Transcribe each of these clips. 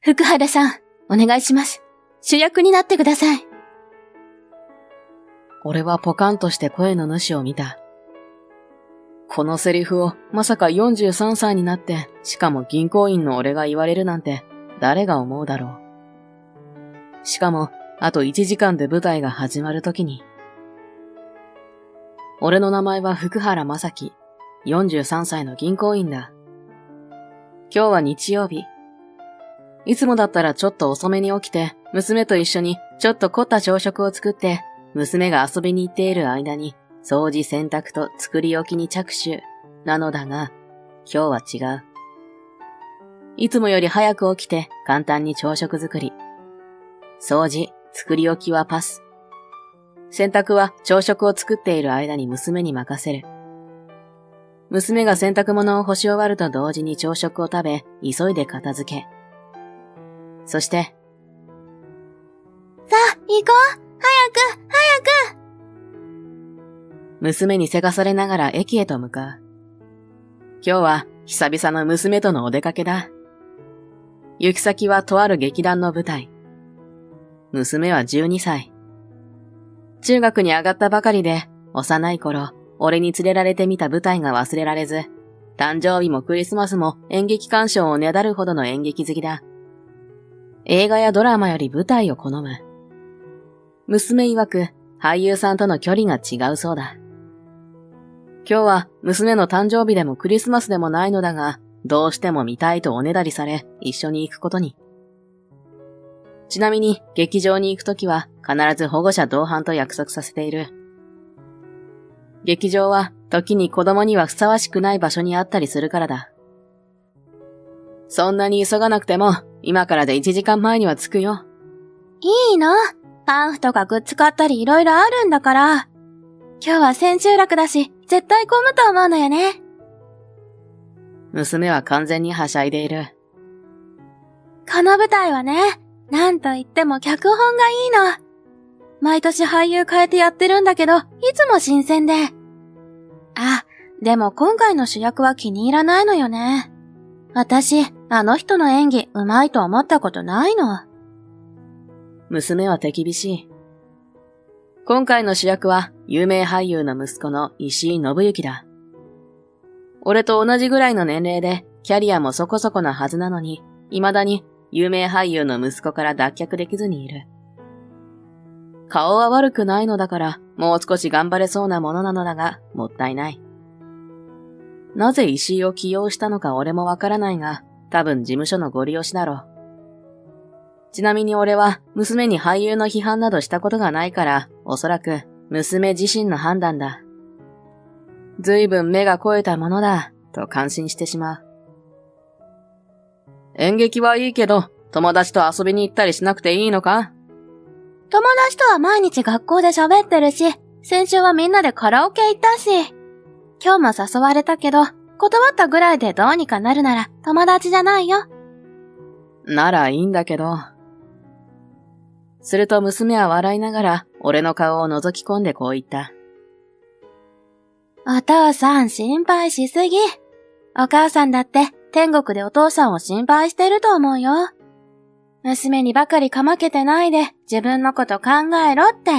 福原さん、お願いします。主役になってください。俺はポカンとして声の主を見た。このセリフをまさか43歳になって、しかも銀行員の俺が言われるなんて誰が思うだろう。しかも、あと1時間で舞台が始まる時に。俺の名前は福原正樹、43歳の銀行員だ。今日は日曜日。いつもだったらちょっと遅めに起きて、娘と一緒にちょっと凝った朝食を作って、娘が遊びに行っている間に、掃除洗濯と作り置きに着手、なのだが、今日は違う。いつもより早く起きて簡単に朝食作り。掃除、作り置きはパス。洗濯は朝食を作っている間に娘に任せる。娘が洗濯物を干し終わると同時に朝食を食べ、急いで片付け。そして、さあ、行こう！早く！娘にせかされながら駅へと向かう。今日は久々の娘とのお出かけだ。行き先はとある劇団の舞台。娘は12歳。中学に上がったばかりで、幼い頃、俺に連れられてみた舞台が忘れられず、誕生日もクリスマスも演劇鑑賞をねだるほどの演劇好きだ。映画やドラマより舞台を好む。娘曰く俳優さんとの距離が違うそうだ。今日は娘の誕生日でもクリスマスでもないのだが、どうしても見たいとおねだりされ、一緒に行くことに。ちなみに劇場に行くときは必ず保護者同伴と約束させている。劇場は時に子供にはふさわしくない場所にあったりするからだ。そんなに急がなくても、今からで1時間前には着くよ。いいの？パンフとかグッズ買ったりいろいろあるんだから。今日は千秋楽だし、絶対混むと思うのよね。娘は完全にはしゃいでいる。この舞台はね、なんといっても脚本がいいの。毎年俳優変えてやってるんだけど、いつも新鮮で。あ、でも今回の主役は気に入らないのよね。私、あの人の演技上手いと思ったことないの。娘は手厳しい。今回の主役は有名俳優の息子の石井信之だ。俺と同じぐらいの年齢でキャリアもそこそこなはずなのに、未だに有名俳優の息子から脱却できずにいる。顔は悪くないのだからもう少し頑張れそうなものなのだが、もったいない。なぜ石井を起用したのか俺もわからないが、多分事務所のご利用しだろう。ちなみに俺は娘に俳優の批判などしたことがないから、おそらく娘自身の判断だ。ずいぶん目が肥えたものだ、と感心してしまう。演劇はいいけど、友達と遊びに行ったりしなくていいのか？友達とは毎日学校で喋ってるし、先週はみんなでカラオケ行ったし。今日も誘われたけど、断ったぐらいでどうにかなるなら友達じゃないよ。ならいいんだけど。すると娘は笑いながら俺の顔を覗き込んでこう言った。お父さん心配しすぎ。お母さんだって天国でお父さんを心配してると思うよ。娘にばかりかまけてないで自分のこと考えろって。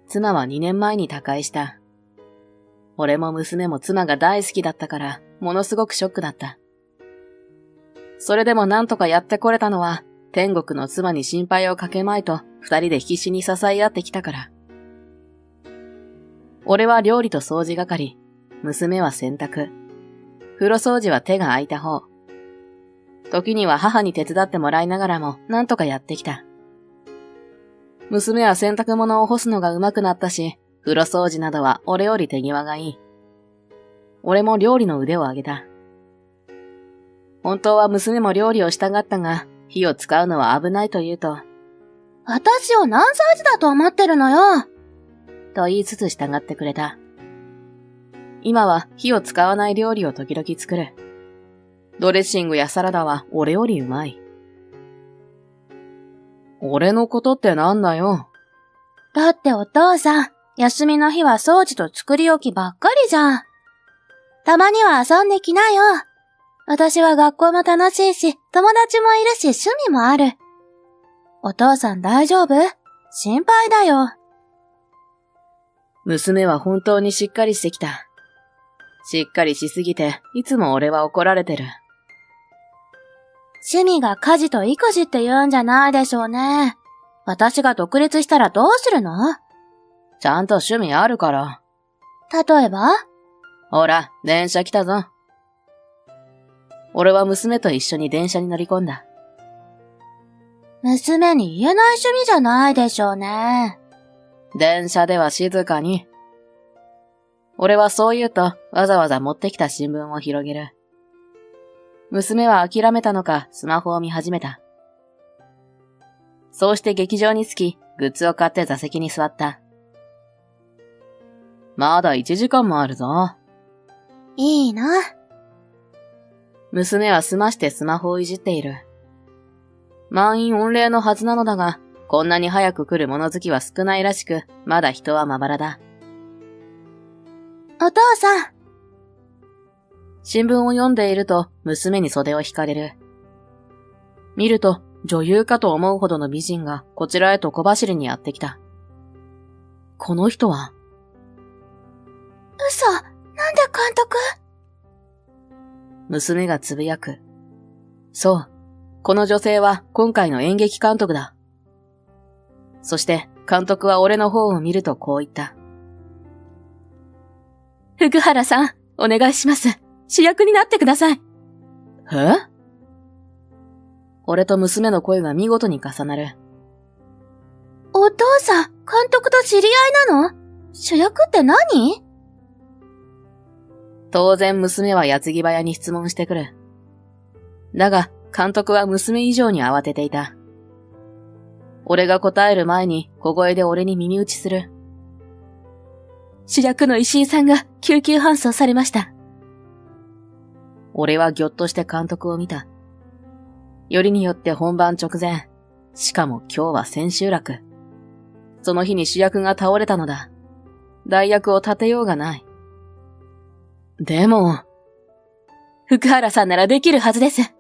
妻は2年前に他界した。俺も娘も妻が大好きだったから、ものすごくショックだった。それでもなんとかやってこれたのは、天国の妻に心配をかけまいと、二人で必死に支え合ってきたから。俺は料理と掃除係、娘は洗濯。風呂掃除は手が空いた方。時には母に手伝ってもらいながらも、なんとかやってきた。娘は洗濯物を干すのが上手くなったし、風呂掃除などは俺より手際がいい。俺も料理の腕を上げた。本当は娘も料理をしたがったが、火を使うのは危ないと言うと、私を何歳児だと思ってるのよ。と言いつつ従ってくれた。今は火を使わない料理を時々作る。ドレッシングやサラダは俺よりうまい。俺のことってなんだよ。だってお父さん、休みの日は掃除と作り置きばっかりじゃん。たまには遊んできなよ。私は学校も楽しいし、友達もいるし、趣味もある。お父さん大丈夫？心配だよ。娘は本当にしっかりしてきた。しっかりしすぎて、いつも俺は怒られてる。趣味が家事と育児って言うんじゃないでしょうね。私が独立したらどうするの？ちゃんと趣味あるから。例えば？ほら、電車来たぞ。俺は娘と一緒に電車に乗り込んだ。娘に言えない趣味じゃないでしょうね。電車では静かに。俺はそう言うと、わざわざ持ってきた新聞を広げる。娘は諦めたのか、スマホを見始めた。そうして劇場に着き、グッズを買って座席に座った。まだ1時間もあるぞ。いいな。娘は済ましてスマホをいじっている。満員御礼のはずなのだが、こんなに早く来る物好きは少ないらしく、まだ人はまばらだ。お父さん。新聞を読んでいると、娘に袖を引かれる。見ると、女優かと思うほどの美人がこちらへと小走りにやってきた。この人は？嘘、なんで監督？娘がつぶやく。そう、この女性は今回の演劇監督だ。そして監督は俺の方を見るとこう言った。福原さん、お願いします。主役になってください。え？俺と娘の声が見事に重なる。お父さん、監督と知り合いなの？主役って何？当然娘は矢継ぎ早に質問してくる。だが、監督は娘以上に慌てていた。俺が答える前に小声で俺に耳打ちする。主役の石井さんが救急搬送されました。俺はぎょっとして監督を見た。よりによって本番直前。しかも今日は千秋楽。その日に主役が倒れたのだ。代役を立てようがない。でも、福原さんならできるはずです。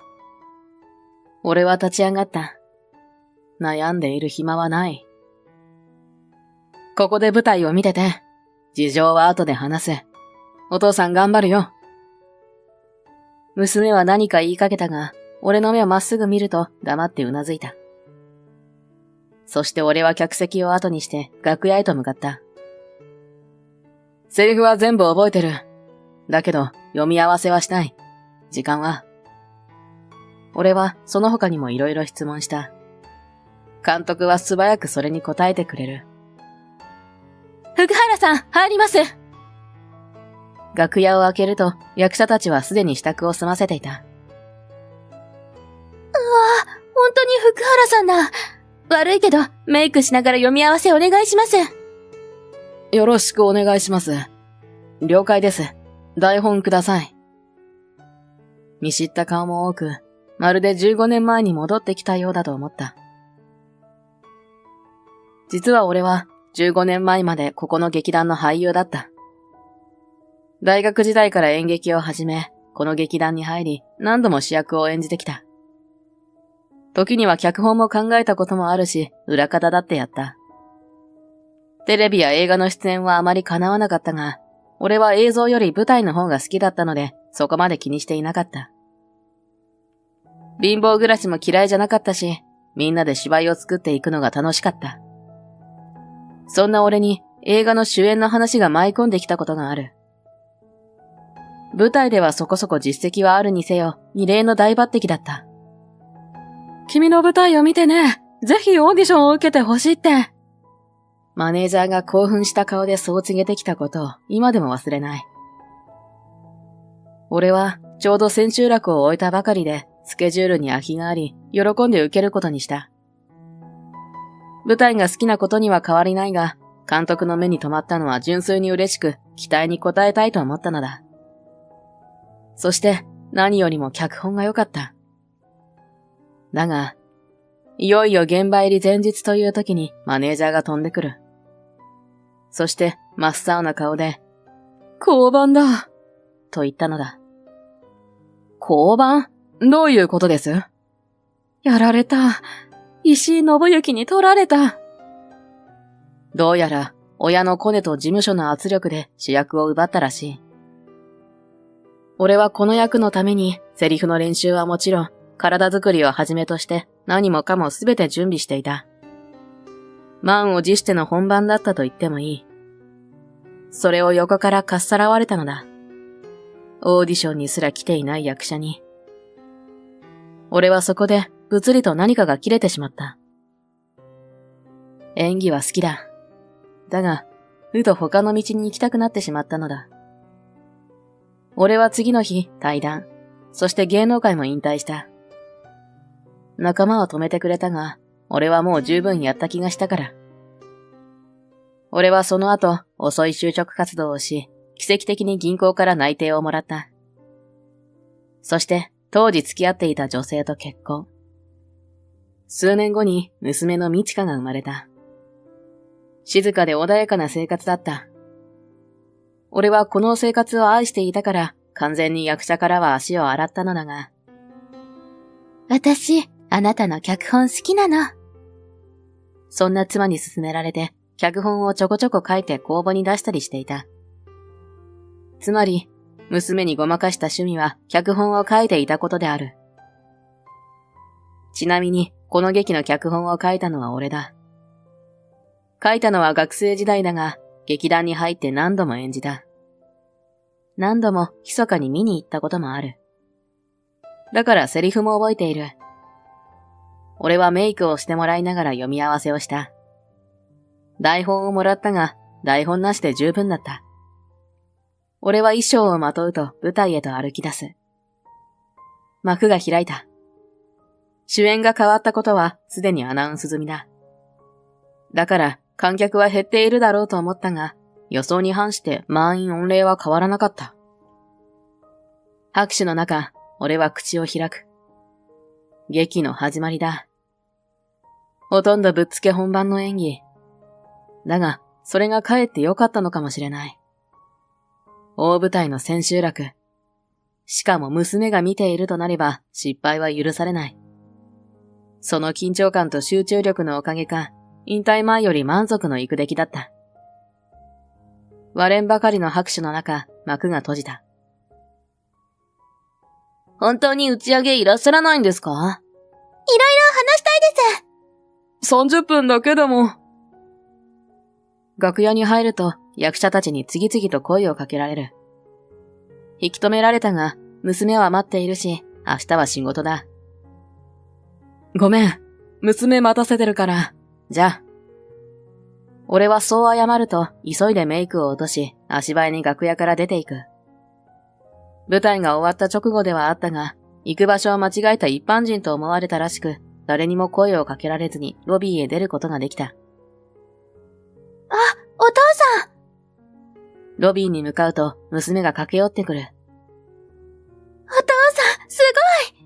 俺は立ち上がった。悩んでいる暇はない。ここで舞台を見てて、事情は後で話す。お父さん頑張るよ。娘は何か言いかけたが、俺の目をまっすぐ見ると黙ってうなずいた。そして俺は客席を後にして楽屋へと向かった。セリフは全部覚えてる。だけど、読み合わせはしたい。時間は。俺はその他にもいろいろ質問した。監督は素早くそれに答えてくれる。福原さん、入ります。楽屋を開けると、役者たちはすでに支度を済ませていた。うわぁ、本当に福原さんだ。悪いけど、メイクしながら読み合わせお願いします。よろしくお願いします。了解です。台本ください。見知った顔も多く、まるで15年前に戻ってきたようだと思った。実は俺は15年前までここの劇団の俳優だった。大学時代から演劇を始め、この劇団に入り何度も主役を演じてきた。時には脚本も考えたこともあるし、裏方だってやった。テレビや映画の出演はあまり叶わなかったが、俺は映像より舞台の方が好きだったので、そこまで気にしていなかった。貧乏暮らしも嫌いじゃなかったし、みんなで芝居を作っていくのが楽しかった。そんな俺に映画の主演の話が舞い込んできたことがある。舞台ではそこそこ実績はあるにせよ、異例の大抜擢だった。君の舞台を見てね、ぜひオーディションを受けてほしいって。マネージャーが興奮した顔でそう告げてきたことを今でも忘れない。俺はちょうど千秋楽を終えたばかりでスケジュールに空きがあり、喜んで受けることにした。舞台が好きなことには変わりないが、監督の目に留まったのは純粋に嬉しく、期待に応えたいと思ったのだ。そして何よりも脚本が良かった。だが、いよいよ現場入り前日という時にマネージャーが飛んでくる。そして真っ青な顔で、降板だと言ったのだ。降板？どういうことです？やられた。石井信之に取られた。どうやら、親のコネと事務所の圧力で主役を奪ったらしい。俺はこの役のためにセリフの練習はもちろん、体作りをはじめとして何もかもすべて準備していた。満を持しての本番だったと言ってもいい。それを横からかっさらわれたのだ。オーディションにすら来ていない役者に。俺はそこで物理と何かが切れてしまった。演技は好きだ。だが、ふと他の道に行きたくなってしまったのだ。俺は次の日、退団、そして芸能界も引退した。仲間は止めてくれたが、俺はもう十分やった気がしたから。俺はその後、遅い就職活動をし、奇跡的に銀行から内定をもらった。そして、当時付き合っていた女性と結婚。数年後に娘の美智香が生まれた。静かで穏やかな生活だった。俺はこの生活を愛していたから完全に役者からは足を洗ったのだが。私、あなたの脚本好きなの。そんな妻に勧められて脚本をちょこちょこ書いて公募に出したりしていた。つまり、娘にごまかした趣味は脚本を書いていたことである。ちなみに、この劇の脚本を書いたのは俺だ。書いたのは学生時代だが、劇団に入って何度も演じた。何度も密かに見に行ったこともある。だからセリフも覚えている。俺はメイクをしてもらいながら読み合わせをした。台本をもらったが、台本なしで十分だった。俺は衣装をまとうと舞台へと歩き出す。幕が開いた。主演が変わったことはすでにアナウンス済みだ。だから観客は減っているだろうと思ったが、予想に反して満員御礼は変わらなかった。拍手の中、俺は口を開く。劇の始まりだ。ほとんどぶっつけ本番の演技。だが、それがかえって良かったのかもしれない。大舞台の千秋楽。しかも娘が見ているとなれば失敗は許されない。その緊張感と集中力のおかげか、引退前より満足のいく出来だった。割れんばかりの拍手の中、幕が閉じた。本当に打ち上げいらっしゃらないんですか？いろいろ話したいです。30分だけでも。楽屋に入ると役者たちに次々と声をかけられる。引き止められたが、娘は待っているし、明日は仕事だ。ごめん、娘待たせてるから。じゃあ。俺はそう謝ると、急いでメイクを落とし、足早に楽屋から出ていく。舞台が終わった直後ではあったが、行く場所を間違えた一般人と思われたらしく、誰にも声をかけられずにロビーへ出ることができた。あ、お父さん！ロビーに向かうと、娘が駆け寄ってくる。お父さん、すごい！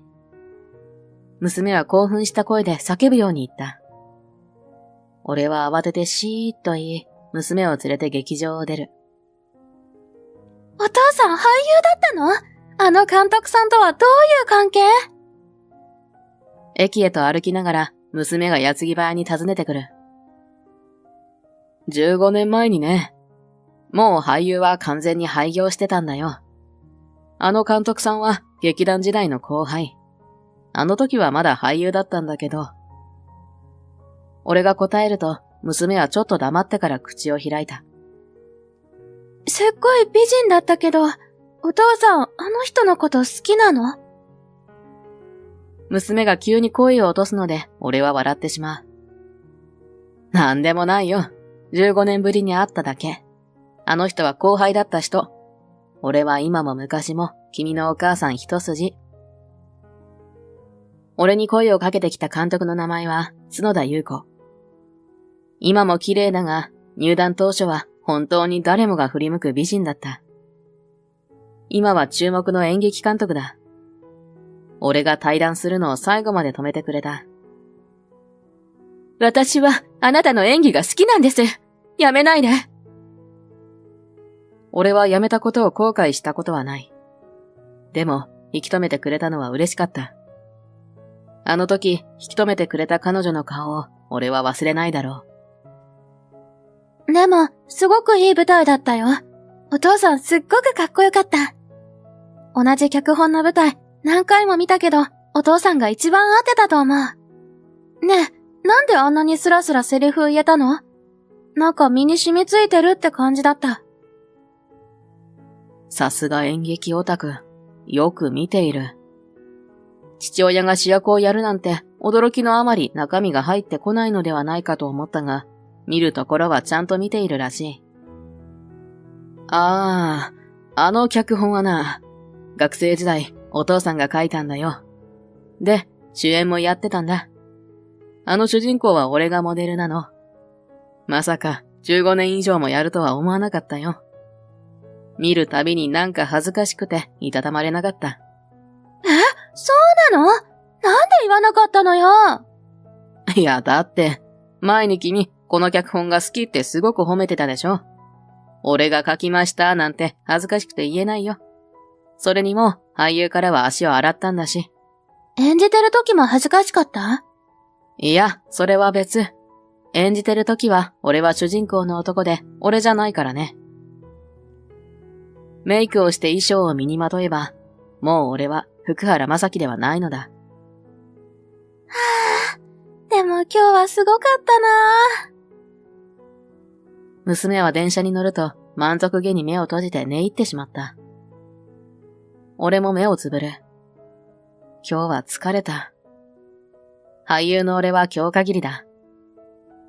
娘は興奮した声で叫ぶように言った。俺は慌ててシーッと言い、娘を連れて劇場を出る。お父さん俳優だったの？あの監督さんとはどういう関係？駅へと歩きながら、娘が矢継ぎ早に訪ねてくる。15年前にね。もう俳優は完全に廃業してたんだよ。あの監督さんは劇団時代の後輩。あの時はまだ俳優だったんだけど。俺が答えると、娘はちょっと黙ってから口を開いた。すっごい美人だったけど、お父さん、あの人のこと好きなの？娘が急に声を落とすので、俺は笑ってしまう。なんでもないよ。15年ぶりに会っただけ。あの人は後輩だった人。俺は今も昔も君のお母さん一筋。俺に声をかけてきた監督の名前は角田優子。今も綺麗だが、入団当初は本当に誰もが振り向く美人だった。今は注目の演劇監督だ。俺が対談するのを最後まで止めてくれた。私はあなたの演技が好きなんです。やめないで。俺はやめたことを後悔したことはない。でも、引き止めてくれたのは嬉しかった。あの時、引き止めてくれた彼女の顔を俺は忘れないだろう。でも、すごくいい舞台だったよ。お父さんすっごくかっこよかった。同じ脚本の舞台、何回も見たけど、お父さんが一番合ってたと思う。ねえ、なんであんなにスラスラセリフ言えたの？なんか身に染みついてるって感じだった。さすが演劇オタク。よく見ている。父親が主役をやるなんて驚きのあまり中身が入ってこないのではないかと思ったが、見るところはちゃんと見ているらしい。あの脚本はな、学生時代お父さんが書いたんだよ。で、主演もやってたんだ。あの主人公は俺がモデルなの。まさか15年以上もやるとは思わなかったよ。見るたびになんか恥ずかしくていたたまれなかった。そうなの？なんで言わなかったのよ。いや、だって、前に君、この脚本が好きってすごく褒めてたでしょ。俺が書きましたなんて恥ずかしくて言えないよ。それにも、俳優からは足を洗ったんだし。演じてる時も恥ずかしかった？いや、それは別。演じてる時は、俺は主人公の男で、俺じゃないからね。メイクをして衣装を身にまとえば、もう俺は福原雅樹ではないのだ。でも今日はすごかったなぁ。娘は電車に乗ると満足げに目を閉じて寝入ってしまった。俺も目をつぶる。今日は疲れた。俳優の俺は今日限りだ。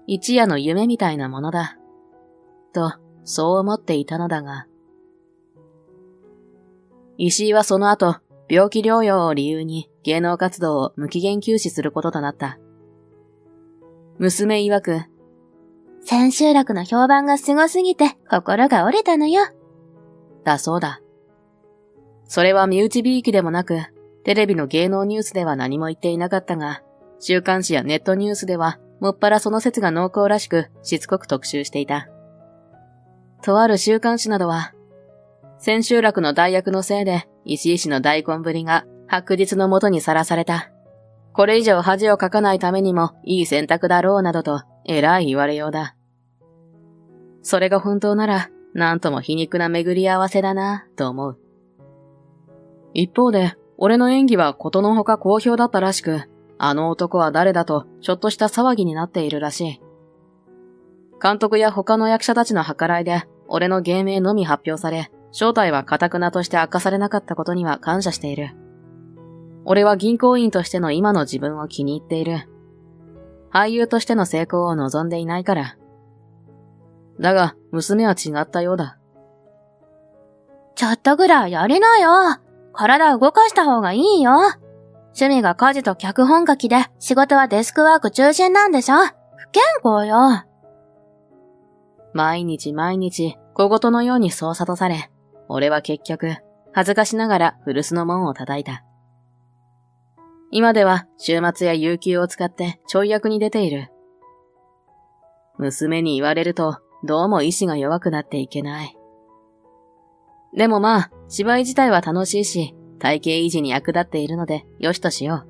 一夜の夢みたいなものだ。と、そう思っていたのだが。石井はその後、病気療養を理由に芸能活動を無期限休止することとなった。娘曰く、千秋楽の評判がすごすぎて心が折れたのよ。だそうだ。それは身内びいきでもなく、テレビの芸能ニュースでは何も言っていなかったが、週刊誌やネットニュースでは、もっぱらその説が濃厚らしく、しつこく特集していた。とある週刊誌などは、千秋楽の代役のせいで、石井氏の大根ぶりが白日の下にさらされた。これ以上恥をかかないためにもいい選択だろうなどと、えらい言われようだ。それが本当なら、なんとも皮肉な巡り合わせだな、と思う。一方で、俺の演技はことのほか好評だったらしく、あの男は誰だと、ちょっとした騒ぎになっているらしい。監督や他の役者たちの計らいで、俺の芸名のみ発表され、正体は堅くなとして明かされなかったことには感謝している。俺は銀行員としての今の自分を気に入っている。俳優としての成功を望んでいないから。だが、娘は違ったようだ。ちょっとぐらいやりなよ。体動かした方がいいよ。趣味が家事と脚本書きで、仕事はデスクワーク中心なんでしょ？不健康よ。毎日毎日、小言のようにそう諭され、俺は結局、恥ずかしながら古巣の門を叩いた。今では週末や有給を使ってちょい役に出ている。娘に言われると、どうも意志が弱くなっていけない。でもまあ、芝居自体は楽しいし、体型維持に役立っているので、よしとしよう。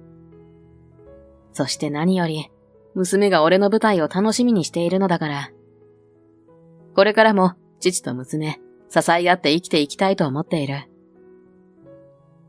そして何より、娘が俺の舞台を楽しみにしているのだから。これからも、父と娘、支え合って生きていきたいと思っている。